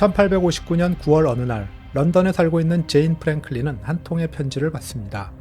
1859년 9월 어느 날 런던에 살고 있는 제인 프랭클린은 한 통의 편지를 받습니다.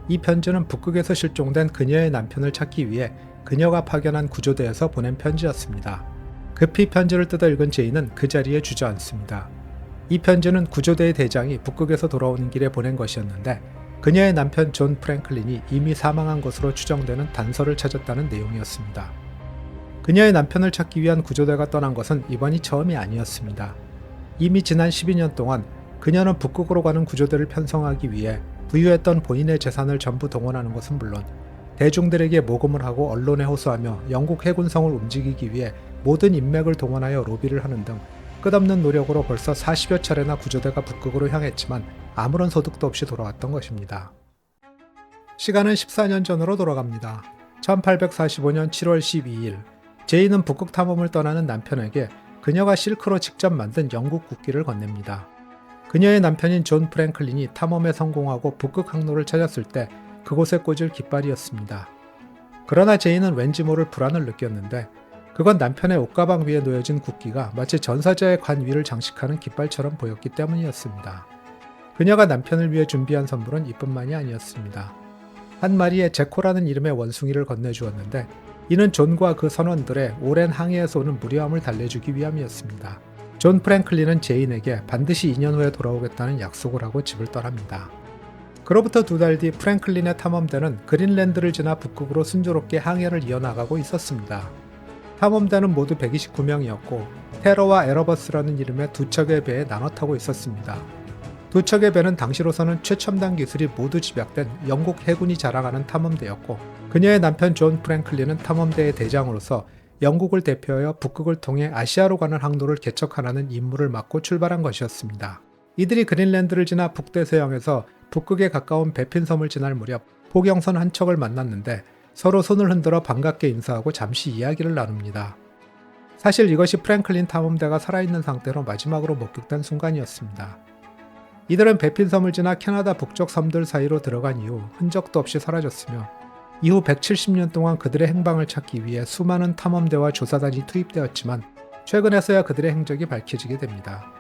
이 편지는 북극에서 실종된 그녀의 남편을 찾기 위해 그녀가 파견한 구조대에서 보낸 편지였습니다. 급히 편지를 뜯어 읽은 제인은 그 자리에 주저앉습니다. 이 편지는 구조대의 대장이 북극에서 돌아오는 길에 보낸 것이었는데 그녀의 남편 존 프랭클린이 이미 사망한 것으로 추정되는 단서를 찾았다는 내용이었습니다. 그녀의 남편을 찾기 위한 구조대가 떠난 것은 이번이 처음이 아니었습니다. 이미 지난 12년 동안 그녀는 북극으로 가는 구조대를 편성하기 위해 부유했던 본인의 재산을 전부 동원하는 것은 물론 대중들에게 모금을 하고 언론에 호소하며 영국 해군성을 움직이기 위해 모든 인맥을 동원하여 로비를 하는 등 끝없는 노력으로 벌써 40여 차례나 구조대가 북극으로 향했지만 아무런 소득도 없이 돌아왔던 것입니다. 시간은 14년 전으로 돌아갑니다. 1845년 7월 12일 제인은 북극 탐험을 떠나는 남편에게 그녀가 실크로 직접 만든 영국 국기를 건넵니다. 그녀의 남편인 존 프랭클린이 탐험에 성공하고 북극 항로를 찾았을 때 그곳에 꽂을 깃발이었습니다. 그러나 제인은 왠지 모를 불안을 느꼈는데 그건 남편의 옷가방 위에 놓여진 국기가 마치 전사자의 관 위를 장식하는 깃발처럼 보였기 때문이었습니다. 그녀가 남편을 위해 준비한 선물은 이뿐만이 아니었습니다. 한 마리의 제코라는 이름의 원숭이를 건네주었는데 이는 존과 그 선원들의 오랜 항해에서 오는 무료함을 달래주기 위함이었습니다. 존 프랭클린은 제인에게 반드시 2년 후에 돌아오겠다는 약속을 하고 집을 떠납니다. 그로부터 2달 뒤 프랭클린의 탐험대는 그린랜드를 지나 북극으로 순조롭게 항해를 이어나가고 있었습니다. 탐험대는 모두 129명이었고 테러와 에러버스라는 이름의 두 척의 배에 나눠 타고 있었습니다. 두 척의 배는 당시로서는 최첨단 기술이 모두 집약된 영국 해군이 자랑하는 탐험대였고 그녀의 남편 존 프랭클린은 탐험대의 대장으로서 영국을 대표하여 북극을 통해 아시아로 가는 항로를 개척하라는 임무를 맡고 출발한 것이었습니다. 이들이 그린랜드를 지나 북대서양에서 북극에 가까운 베핀섬을 지날 무렵 포경선 한 척을 만났는데 서로 손을 흔들어 반갑게 인사하고 잠시 이야기를 나눕니다. 사실 이것이 프랭클린 탐험대가 살아있는 상태로 마지막으로 목격된 순간이었습니다. 이들은 베핀섬을 지나 캐나다 북쪽 섬들 사이로 들어간 이후 흔적도 없이 사라졌으며 이후 170년 동안 그들의 행방을 찾기 위해 수많은 탐험대와 조사단이 투입되었지만 최근에서야 그들의 행적이 밝혀지게 됩니다.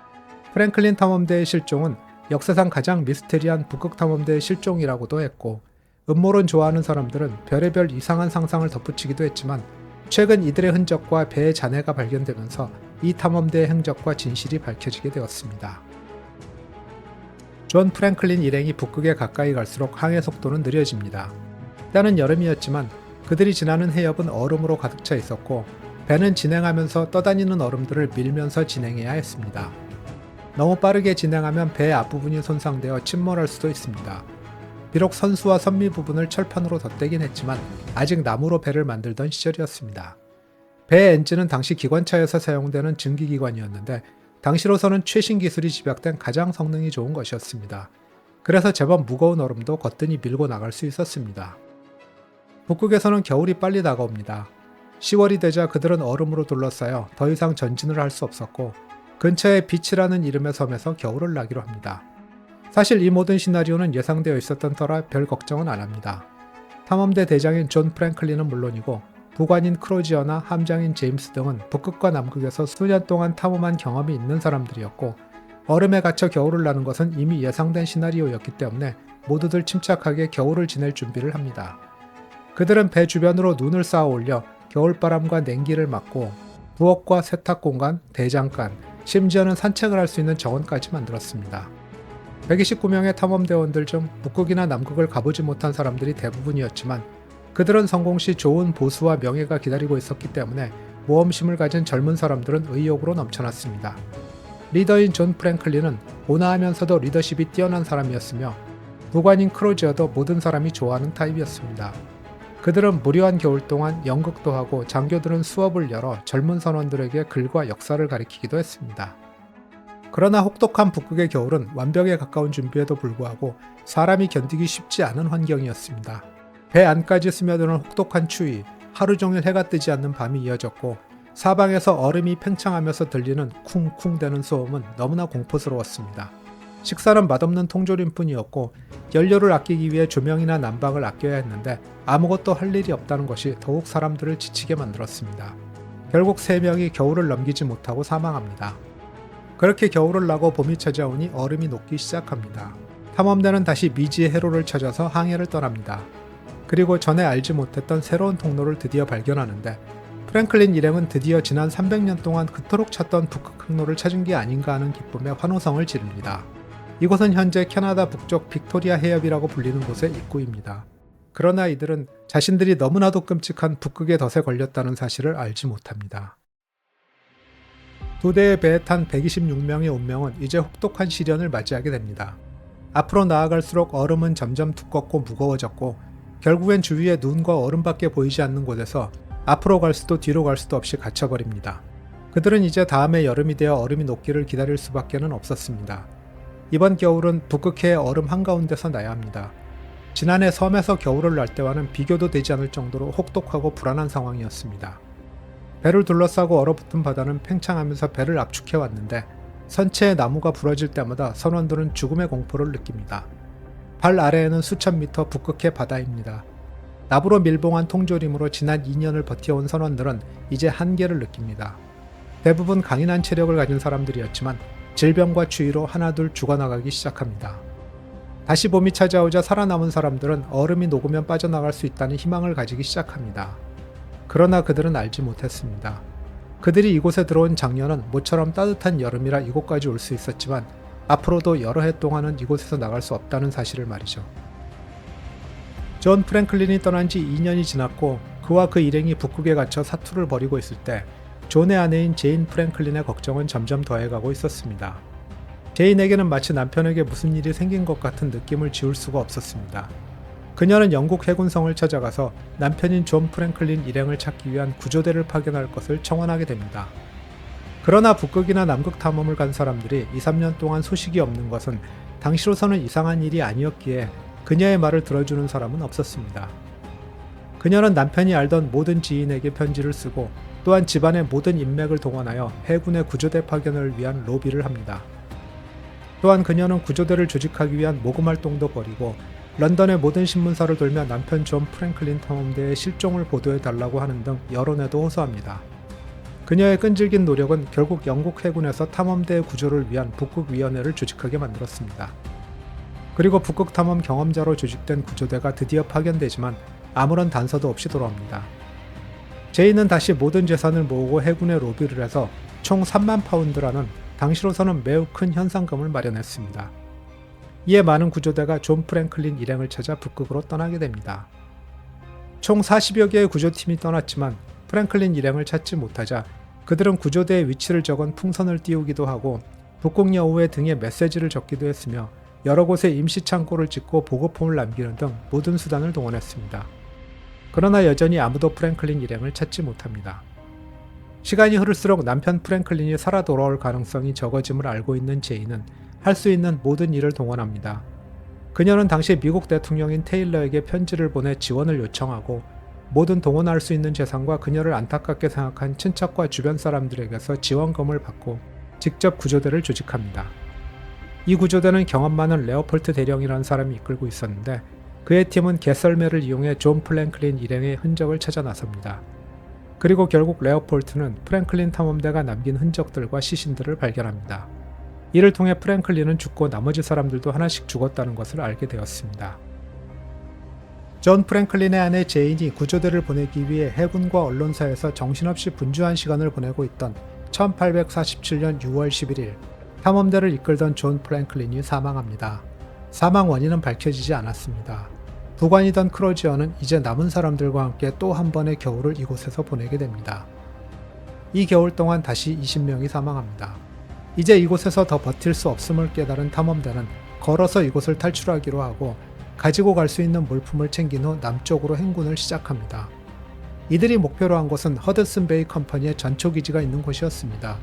프랭클린 탐험대의 실종은 역사상 가장 미스테리한 북극 탐험대의 실종이라고도 했고 음모론 좋아하는 사람들은 별의별 이상한 상상을 덧붙이기도 했지만 최근 이들의 흔적과 배의 잔해가 발견되면서 이 탐험대의 행적과 진실이 밝혀지게 되었습니다. 존 프랭클린 일행이 북극에 가까이 갈수록 항해 속도는 느려집니다. 때는 여름이었지만 그들이 지나는 해협은 얼음으로 가득 차 있었고 배는 진행하면서 떠다니는 얼음들을 밀면서 진행해야 했습니다. 너무 빠르게 진행하면 배 앞부분이 손상되어 침몰할 수도 있습니다. 비록 선수와 선미 부분을 철판으로 덧대긴 했지만 아직 나무로 배를 만들던 시절이었습니다. 배 엔진은 당시 기관차에서 사용되는 증기기관이었는데 당시로서는 최신 기술이 집약된 가장 성능이 좋은 것이었습니다. 그래서 제법 무거운 얼음도 거뜬히 밀고 나갈 수 있었습니다. 북극에서는 겨울이 빨리 다가옵니다. 10월이 되자 그들은 얼음으로 둘러싸여 더 이상 전진을 할 수 없었고 근처의 비치라는 이름의 섬에서 겨울을 나기로 합니다. 사실 이 모든 시나리오는 예상되어 있었던 터라 별 걱정은 안 합니다. 탐험대 대장인 존 프랭클린은 물론이고 부관인 크로지어나 함장인 제임스 등은 북극과 남극에서 수년 동안 탐험한 경험이 있는 사람들이었고 얼음에 갇혀 겨울을 나는 것은 이미 예상된 시나리오였기 때문에 모두들 침착하게 겨울을 지낼 준비를 합니다. 그들은 배 주변으로 눈을 쌓아 올려 겨울바람과 냉기를 막고 부엌과 세탁 공간, 대장간, 심지어는 산책을 할 수 있는 정원까지 만들었습니다. 129명의 탐험대원들 중 북극이나 남극을 가보지 못한 사람들이 대부분이었지만 그들은 성공 시 좋은 보수와 명예가 기다리고 있었기 때문에 모험심을 가진 젊은 사람들은 의욕으로 넘쳐났습니다. 리더인 존 프랭클린은 온화하면서도 리더십이 뛰어난 사람이었으며 부관인 크로지어도 모든 사람이 좋아하는 타입이었습니다. 그들은 무료한 겨울 동안 연극도 하고 장교들은 수업을 열어 젊은 선원들에게 글과 역사를 가리키기도 했습니다. 그러나 혹독한 북극의 겨울은 완벽에 가까운 준비에도 불구하고 사람이 견디기 쉽지 않은 환경이었습니다. 배 안까지 스며드는 혹독한 추위, 하루 종일 해가 뜨지 않는 밤이 이어졌고 사방에서 얼음이 팽창하면서 들리는 쿵쿵 대는 소음은 너무나 공포스러웠습니다. 식사는 맛없는 통조림뿐이었고 연료를 아끼기 위해 조명이나 난방을 아껴야 했는데 아무것도 할 일이 없다는 것이 더욱 사람들을 지치게 만들었습니다. 결국 3명이 겨울을 넘기지 못하고 사망합니다. 그렇게 겨울을 나고 봄이 찾아오니 얼음이 녹기 시작합니다. 탐험대는 다시 미지의 해로를 찾아서 항해를 떠납니다. 그리고 전에 알지 못했던 새로운 통로를 드디어 발견하는데 프랭클린 일행은 드디어 지난 300년 동안 그토록 찾던 북극 항로를 찾은 게 아닌가 하는 기쁨에 환호성을 지릅니다. 이곳은 현재 캐나다 북쪽 빅토리아 해협이라고 불리는 곳의 입구입니다. 그러나 이들은 자신들이 너무나도 끔찍한 북극의 덫에 걸렸다는 사실을 알지 못합니다. 두 대의 배에 탄 126명의 운명은 이제 혹독한 시련을 맞이하게 됩니다. 앞으로 나아갈수록 얼음은 점점 두껍고 무거워졌고 결국엔 주위에 눈과 얼음밖에 보이지 않는 곳에서 앞으로 갈 수도 뒤로 갈 수도 없이 갇혀버립니다. 그들은 이제 다음해 여름이 되어 얼음이 녹기를 기다릴 수밖에는 없었습니다. 이번 겨울은 북극해의 얼음 한가운데서 나야 합니다. 지난해 섬에서 겨울을 날 때와는 비교도 되지 않을 정도로 혹독하고 불안한 상황이었습니다. 배를 둘러싸고 얼어붙은 바다는 팽창하면서 배를 압축해왔는데 선체의 나무가 부러질 때마다 선원들은 죽음의 공포를 느낍니다. 발 아래에는 수천 미터 북극해 바다입니다. 나부로 밀봉한 통조림으로 지난 2년을 버텨온 선원들은 이제 한계를 느낍니다. 대부분 강인한 체력을 가진 사람들이었지만 질병과 추위로 하나둘 죽어나가기 시작합니다. 다시 봄이 찾아오자 살아남은 사람들은 얼음이 녹으면 빠져나갈 수 있다는 희망을 가지기 시작합니다. 그러나 그들은 알지 못했습니다. 그들이 이곳에 들어온 작년은 모처럼 따뜻한 여름이라 이곳까지 올 수 있었지만 앞으로도 여러 해 동안은 이곳에서 나갈 수 없다는 사실을 말이죠. 존 프랭클린이 떠난 지 2년이 지났고 그와 그 일행이 북극에 갇혀 사투를 벌이고 있을 때 존의 아내인 제인 프랭클린의 걱정은 점점 더해가고 있었습니다. 제인에게는 마치 남편에게 무슨 일이 생긴 것 같은 느낌을 지울 수가 없었습니다. 그녀는 영국 해군성을 찾아가서 남편인 존 프랭클린 일행을 찾기 위한 구조대를 파견할 것을 청원하게 됩니다. 그러나 북극이나 남극 탐험을 간 사람들이 2, 3년 동안 소식이 없는 것은 당시로서는 이상한 일이 아니었기에 그녀의 말을 들어주는 사람은 없었습니다. 그녀는 남편이 알던 모든 지인에게 편지를 쓰고 또한 집안의 모든 인맥을 동원하여 해군의 구조대 파견을 위한 로비를 합니다. 또한 그녀는 구조대를 조직하기 위한 모금 활동도 벌이고 런던의 모든 신문사를 돌며 남편 존 프랭클린 탐험대의 실종을 보도해달라고 하는 등 여론에도 호소합니다. 그녀의 끈질긴 노력은 결국 영국 해군에서 탐험대의 구조를 위한 북극위원회를 조직하게 만들었습니다. 그리고 북극 탐험 경험자로 조직된 구조대가 드디어 파견되지만 아무런 단서도 없이 돌아옵니다. 제이는 다시 모든 재산을 모으고 해군에 로비를 해서 총 3만 파운드라는 당시로서는 매우 큰 현상금을 마련했습니다. 이에 많은 구조대가 존 프랭클린 일행을 찾아 북극으로 떠나게 됩니다. 총 40여 개의 구조팀이 떠났지만 프랭클린 일행을 찾지 못하자 그들은 구조대의 위치를 적은 풍선을 띄우기도 하고 북극 여우의 등에 메시지를 적기도 했으며 여러 곳에 임시 창고를 짓고 보고품을 남기는 등 모든 수단을 동원했습니다. 그러나 여전히 아무도 프랭클린 일행을 찾지 못합니다. 시간이 흐를수록 남편 프랭클린이 살아 돌아올 가능성이 적어짐을 알고 있는 제이는 할 수 있는 모든 일을 동원합니다. 그녀는 당시 미국 대통령인 테일러에게 편지를 보내 지원을 요청하고 모든 동원할 수 있는 재산과 그녀를 안타깝게 생각한 친척과 주변 사람들에게서 지원금을 받고 직접 구조대를 조직합니다. 이 구조대는 경험 많은 레오폴트 대령이라는 사람이 이끌고 있었는데 그의 팀은 개썰매를 이용해 존 프랭클린 일행의 흔적을 찾아 나섭니다. 그리고 결국 레오폴트는 프랭클린 탐험대가 남긴 흔적들과 시신들을 발견합니다. 이를 통해 프랭클린은 죽고 나머지 사람들도 하나씩 죽었다는 것을 알게 되었습니다. 존 프랭클린의 아내 제인이 구조대를 보내기 위해 해군과 언론사에서 정신없이 분주한 시간을 보내고 있던 1847년 6월 11일 탐험대를 이끌던 존 프랭클린이 사망합니다. 사망 원인은 밝혀지지 않았습니다. 부관이던 크로지어는 이제 남은 사람들과 함께 또 한 번의 겨울을 이곳에서 보내게 됩니다. 이 겨울 동안 다시 20명이 사망합니다. 이제 이곳에서 더 버틸 수 없음을 깨달은 탐험대는 걸어서 이곳을 탈출하기로 하고 가지고 갈 수 있는 물품을 챙긴 후 남쪽으로 행군을 시작합니다. 이들이 목표로 한 곳은 허드슨 베이 컴퍼니의 전초기지가 있는 곳이었습니다.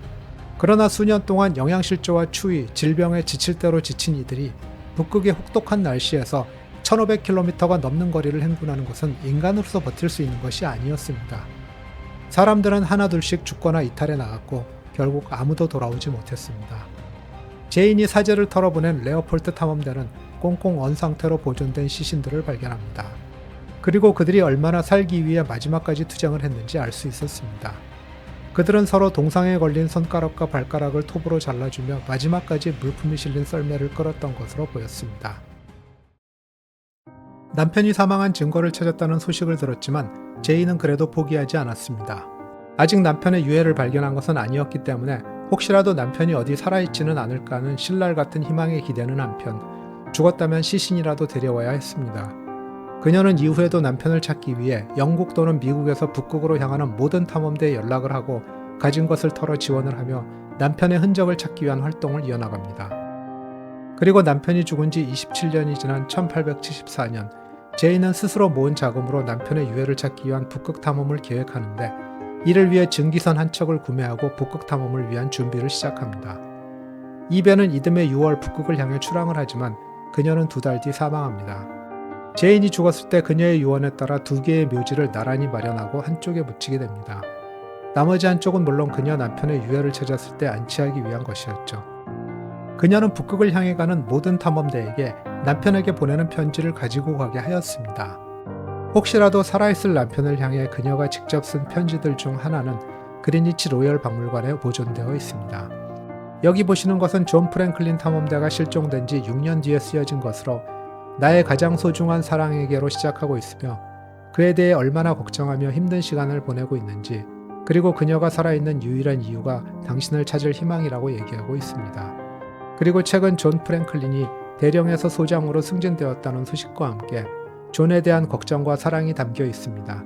그러나 수년 동안 영양실조와 추위, 질병에 지칠 대로 지친 이들이 북극의 혹독한 날씨에서 1500km가 넘는 거리를 행군하는 것은 인간으로서 버틸 수 있는 것이 아니었습니다. 사람들은 하나둘씩 죽거나 이탈해 나갔고 결국 아무도 돌아오지 못했습니다. 제인이 사제를 털어보낸 레오폴트 탐험대는 꽁꽁 언 상태로 보존된 시신들을 발견합니다. 그리고 그들이 얼마나 살기 위해 마지막까지 투쟁을 했는지 알 수 있었습니다. 그들은 서로 동상에 걸린 손가락과 발가락을 톱으로 잘라주며 마지막까지 물품이 실린 썰매를 끌었던 것으로 보였습니다. 남편이 사망한 증거를 찾았다는 소식을 들었지만 제이는 그래도 포기하지 않았습니다. 아직 남편의 유해를 발견한 것은 아니었기 때문에 혹시라도 남편이 어디 살아있지는 않을까 하는 신랄 같은 희망에 기대는 한편 죽었다면 시신이라도 데려와야 했습니다. 그녀는 이후에도 남편을 찾기 위해 영국 또는 미국에서 북극으로 향하는 모든 탐험대에 연락을 하고 가진 것을 털어 지원을 하며 남편의 흔적을 찾기 위한 활동을 이어나갑니다. 그리고 남편이 죽은 지 27년이 지난 1874년 제이는 스스로 모은 자금으로 남편의 유해를 찾기 위한 북극 탐험을 계획하는데 이를 위해 증기선 한 척을 구매하고 북극 탐험을 위한 준비를 시작합니다. 이 배는 이듬해 6월 북극을 향해 출항을 하지만 그녀는 2달 뒤 사망합니다. 제인이 죽었을 때 그녀의 유언에 따라 2개의 묘지를 나란히 마련하고 한쪽에 묻히게 됩니다. 나머지 한쪽은 물론 그녀 남편의 유해를 찾았을 때 안치하기 위한 것이었죠. 그녀는 북극을 향해 가는 모든 탐험대에게 남편에게 보내는 편지를 가지고 가게 하였습니다. 혹시라도 살아있을 남편을 향해 그녀가 직접 쓴 편지들 중 하나는 그리니치 로열 박물관에 보존되어 있습니다. 여기 보시는 것은 존 프랭클린 탐험대가 실종된 지 6년 뒤에 쓰여진 것으로 나의 가장 소중한 사랑에게로 시작하고 있으며 그에 대해 얼마나 걱정하며 힘든 시간을 보내고 있는지 그리고 그녀가 살아있는 유일한 이유가 당신을 찾을 희망이라고 얘기하고 있습니다. 그리고 최근 존 프랭클린이 대령에서 소장으로 승진되었다는 소식과 함께 존에 대한 걱정과 사랑이 담겨 있습니다.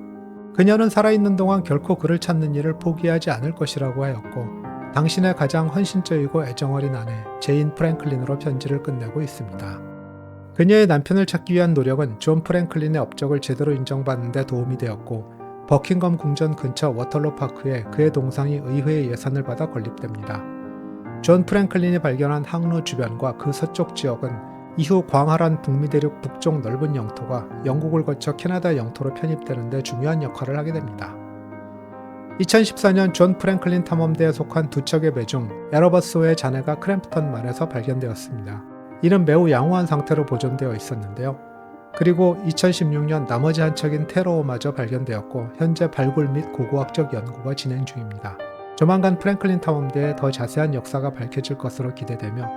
그녀는 살아있는 동안 결코 그를 찾는 일을 포기하지 않을 것이라고 하였고 당신의 가장 헌신적이고 애정어린 아내 제인 프랭클린으로 편지를 끝내고 있습니다. 그녀의 남편을 찾기 위한 노력은 존 프랭클린의 업적을 제대로 인정받는 데 도움이 되었고 버킹엄 궁전 근처 워털로 파크에 그의 동상이 의회의 예산을 받아 건립됩니다. 존 프랭클린이 발견한 항로 주변과 그 서쪽 지역은 이후 광활한 북미 대륙 북쪽 넓은 영토가 영국을 거쳐 캐나다 영토로 편입되는 데 중요한 역할을 하게 됩니다. 2014년 존 프랭클린 탐험대에 속한 2척의 배 중 에러버스호의 잔해가 크램프턴 만에서 발견되었습니다. 이는 매우 양호한 상태로 보존되어 있었는데요. 그리고 2016년 나머지 한 척인 테러호마저 발견되었고 현재 발굴 및 고고학적 연구가 진행 중입니다. 조만간 프랭클린 탐험대의 더 자세한 역사가 밝혀질 것으로 기대되며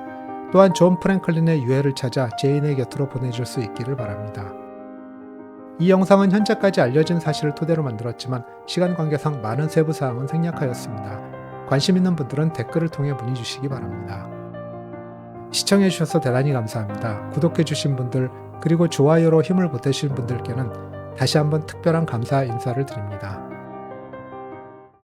또한 존 프랭클린의 유해를 찾아 제인의 곁으로 보내줄 수 있기를 바랍니다. 이 영상은 현재까지 알려진 사실을 토대로 만들었지만 시간 관계상 많은 세부 사항은 생략하였습니다. 관심 있는 분들은 댓글을 통해 문의 주시기 바랍니다. 시청해주셔서 대단히 감사합니다. 구독해주신 분들 그리고 좋아요로 힘을 보태신 분들께는 다시 한번 특별한 감사 인사를 드립니다.